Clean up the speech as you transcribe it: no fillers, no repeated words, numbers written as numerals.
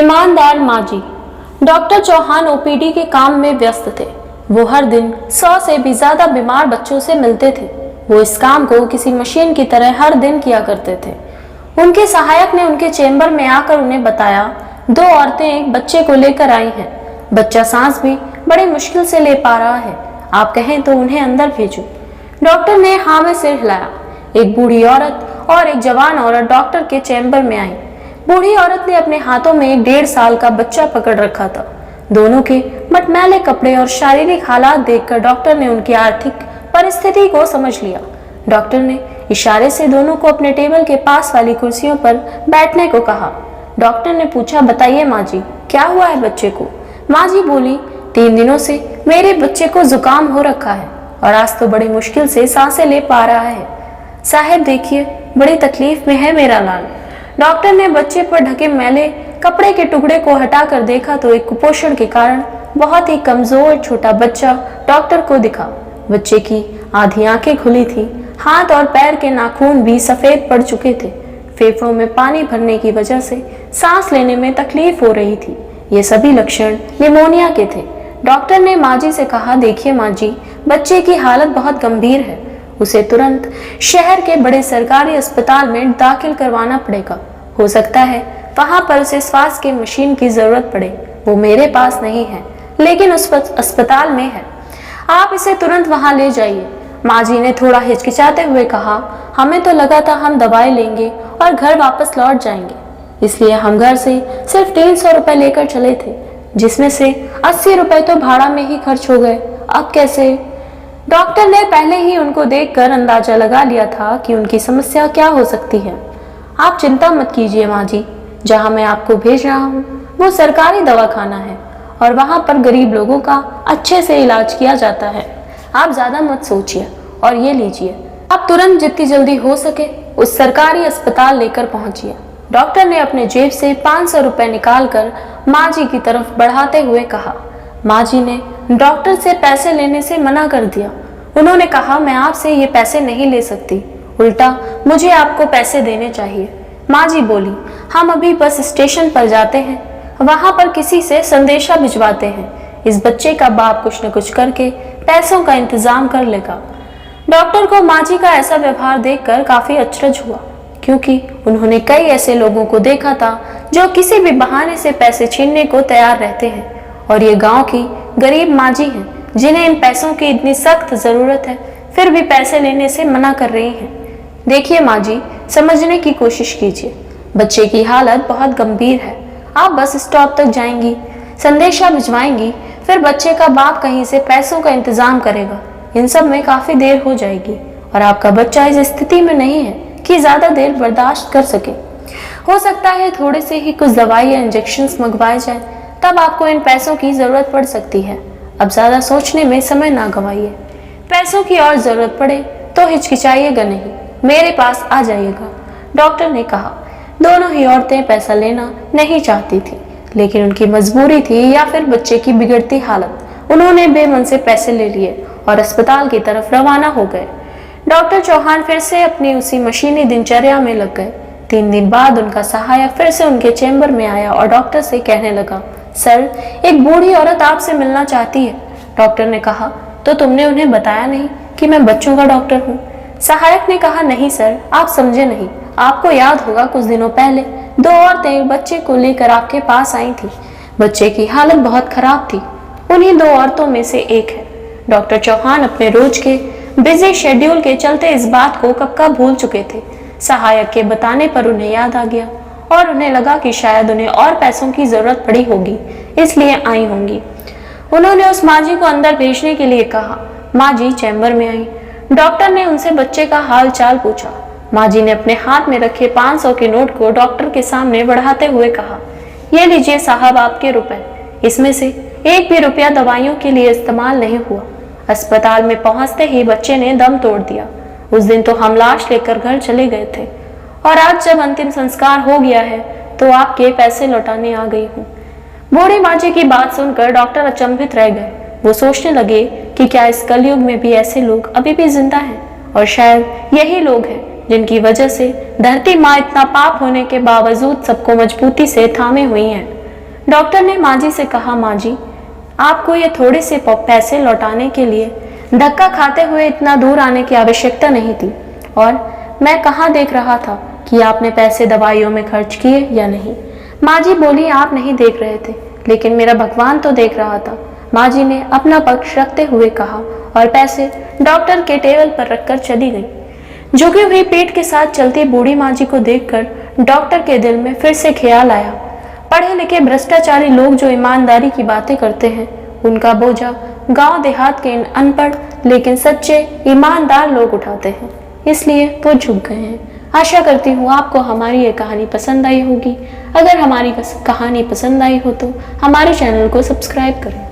ईमानदार माजी। Doctor Chauhan OPD के काम में व्यस्त थे। वो हर दिन 100 से भी ज्यादा बीमार बच्चों से मिलते थे। वो इस काम को किसी मशीन की तरह हर दिन किया करते थे। उनके सहायक ने उनके चेंबर में आकर उन्हें बताया, 2 औरतें एक बच्चे को लेकर आई हैं। बच्चा सांस भी बड़ी मुश्किल से ले पा रहा है। आप कहें तो उन्हें अंदर भेजो। डॉक्टर ने हाँ में सिर हिलाया। एक बूढ़ी औरत और एक जवान औरत डॉक्टर के चेंबर में आई। बूढ़ी औरत ने अपने हाथों में एक 1.5 साल का बच्चा पकड़ रखा था। दोनों के मटमैले कपड़े और शारीरिक हालात देखकर डॉक्टर ने उनकी आर्थिक परिस्थिति को समझ लिया। डॉक्टर ने इशारे से दोनों को अपने टेबल के पास वाली कुर्सियों पर बैठने को कहा। डॉक्टर ने पूछा, बताइए माँ जी, क्या हुआ है बच्चे को? माँ जी बोली, 3 दिनों से मेरे बच्चे को जुकाम हो रखा है और आज तो बड़ी मुश्किल से सांसें ले पा रहा है। साहब देखिए, बड़ी तकलीफ में है मेरा लाल। डॉक्टर ने बच्चे पर ढके मैले कपड़े के टुकड़े को हटाकर देखा तो एक कुपोषण के कारण बहुत ही कमजोर छोटा बच्चा डॉक्टर को दिखा। बच्चे की आधी आंखें खुली थी, हाथ और पैर के नाखून भी सफेद पड़ चुके थे। फेफड़ों में पानी भरने की वजह से सांस लेने में तकलीफ हो रही थी। ये सभी लक्षण निमोनिया के थे। डॉक्टर ने माँ जी से कहा, देखिए माँ जी, बच्चे की हालत बहुत गंभीर है। उसे तुरंत शहर के बड़े सरकारी अस्पताल में दाखिल करवाना पड़ेगा। हो सकता है वहां पर उसे श्वास की मशीन की जरूरत पड़े। वो मेरे पास नहीं है, लेकिन उस अस्पताल में है। आप इसे तुरंत वहां ले जाइए। माँ जी ने थोड़ा हिचकिचाते हुए कहा, हमें तो लगा था हम दवाई लेंगे और घर वापस लौट जाएंगे, इसलिए हम घर से सिर्फ 300 रुपए लेकर चले थे, जिसमें से 80 रुपए तो भाड़ा में ही खर्च हो गए। अब कैसे? डॉक्टर ने पहले ही उनको देखकर अंदाजा लगा लिया था कि उनकी समस्या क्या हो सकती है। आप चिंता मत कीजिए माँ जी, जहाँ मैं आपको भेज रहा हूँ वो सरकारी दवाखाना है और वहाँ पर गरीब लोगों का अच्छे से इलाज किया जाता है। आप ज्यादा मत सोचिए और ये लीजिए, आप तुरंत जितनी जल्दी हो सके उस सरकारी अस्पताल लेकर पहुंचिए। डॉक्टर ने अपने जेब से 500 रुपए निकाल कर माँ जी की तरफ बढ़ाते हुए कहा। माँ जी ने डॉक्टर से पैसे लेने से मना कर दिया। उन्होंने कहा, मैं आपसे ये पैसे नहीं ले सकती, उल्टा मुझे आपको पैसे देने चाहिए। माँ जी बोली, हम अभी बस स्टेशन पर जाते हैं, वहां पर किसी से संदेशा भिजवाते हैं। इस बच्चे का बाप कुछ न कुछ करके पैसों का इंतजाम कर लेगा। डॉक्टर को माँ जी का ऐसा व्यवहार देखकर काफी अचरज हुआ, क्योंकि उन्होंने कई ऐसे लोगों को देखा था जो किसी भी बहाने से पैसे छीनने को तैयार रहते हैं, और ये गांव की गरीब माँ जी हैं जिन्हें इन पैसों की इतनी सख्त जरूरत है, फिर भी पैसे लेने से मना कर रही हैं। देखिए माँ जी, समझने की कोशिश कीजिए, बच्चे की हालत बहुत गंभीर है। आप बस स्टॉप तक जाएंगी, संदेशा भिजवाएंगी, फिर बच्चे का बाप कहीं से पैसों का इंतजाम करेगा। इन सब में काफी देर हो जाएगी और आपका बच्चा इस स्थिति में नहीं है कि ज्यादा देर बर्दाश्त कर सके। हो सकता है थोड़े से ही कुछ दवाई या इंजेक्शन मंगवाए जाए, तब आपको इन पैसों की जरूरत पड़ सकती है। अब ज्यादा सोचने में समय ना गवाइए। पैसों की और जरूरत पड़े तो हिचकिचाइएगा नहीं, मेरे पास आ जाइएगा। डॉक्टर ने कहा। दोनों ही औरतें पैसा लेना नहीं चाहती थी, लेकिन उनकी मजबूरी थी या फिर बच्चे की बिगड़ती हालत। उन्होंने बेमन से पैसे ले लिए और अस्पताल की तरफ रवाना हो गए। डॉक्टर चौहान फिर से अपनी उसी मशीनी दिनचर्या में लग गए। 3 दिन बाद उनका सहायक फिर से उनके चेंबर में आया और डॉक्टर से कहने लगा, सर, एक बूढ़ी औरत आपसे मिलना चाहती है। डॉक्टर ने कहा, तो तुमने उन्हें बताया नहीं कि मैं बच्चों का डॉक्टर हूँ? सहायक ने कहा, नहीं सर, आप समझे नहीं। आपको याद होगा कुछ दिनों पहले 2 औरतें एक बच्चे को लेकर आपके पास आई थी। बच्चे की हालत बहुत खराब थी। उन्हीं 2 औरतों में से एक है। डॉक्टर चौहान अपने रोज के बिजी शेड्यूल के चलते इस बात को कब का भूल चुके थे। सहायक के बताने पर उन्हें याद आ गया और उन्हें लगा कि शायद उन्हें और पैसों की जरूरत पड़ी होगी, इसलिए आई होंगी। उन्होंने उस माँ जी को अंदर भेजने के लिए कहा। माँ जी चैम्बर में आई। डॉक्टर ने उनसे बच्चे का हाल चाल पूछा। माँ जी ने अपने हाथ में रखे 500 के नोट को डॉक्टर के सामने बढ़ाते हुए कहा, ये लीजिए साहब आपके रुपए। इसमें से एक भी रुपया दवाइयों के लिए इस्तेमाल नहीं हुआ। अस्पताल में पहुंचते ही बच्चे ने दम तोड़ दिया। उस दिन तो हम लाश लेकर घर चले गए थे और आज जब अंतिम संस्कार हो गया है तो आपके पैसे लौटाने आ गई हूँ। बूढ़ी माँ जी की बात सुनकर डॉक्टर अचंभित रह गए। वो सोचने लगे कि क्या इस कलयुग में भी ऐसे लोग अभी भी जिंदा हैं, और शायद यही लोग हैं जिनकी वजह से धरती माँ इतना पाप होने के बावजूद सबको मजबूती से थामे हुई हैं। डॉक्टर ने माँ जी से कहा, माँ जी, आपको ये थोड़े से पैसे लौटाने के लिए धक्का खाते हुए इतना दूर आने की आवश्यकता नहीं थी, और मैं कहाँ देख रहा था कि आपने पैसे दवाइयों में खर्च किए या नहीं। माँ जी बोली, आप नहीं देख रहे थे, लेकिन मेरा भगवान तो देख रहा था। माँ जी ने अपना पक्ष रखते हुए कहा और पैसे डॉक्टर के टेबल पर रखकर चली गई। झुकी हुई पीठ के साथ चलती बूढ़ी माँ जी को देखकर डॉक्टर के दिल में फिर से ख्याल आया, पढ़े लिखे भ्रष्टाचारी लोग जो ईमानदारी की बातें करते हैं, उनका बोझा गांव देहात के इन अनपढ़ लेकिन सच्चे ईमानदार लोग उठाते हैं, इसलिए वो झुक गए हैं। आशा करती हूँ आपको हमारी ये कहानी पसंद आई होगी। अगर हमारी कहानी पसंद आई हो तो हमारे चैनल को सब्सक्राइब करें।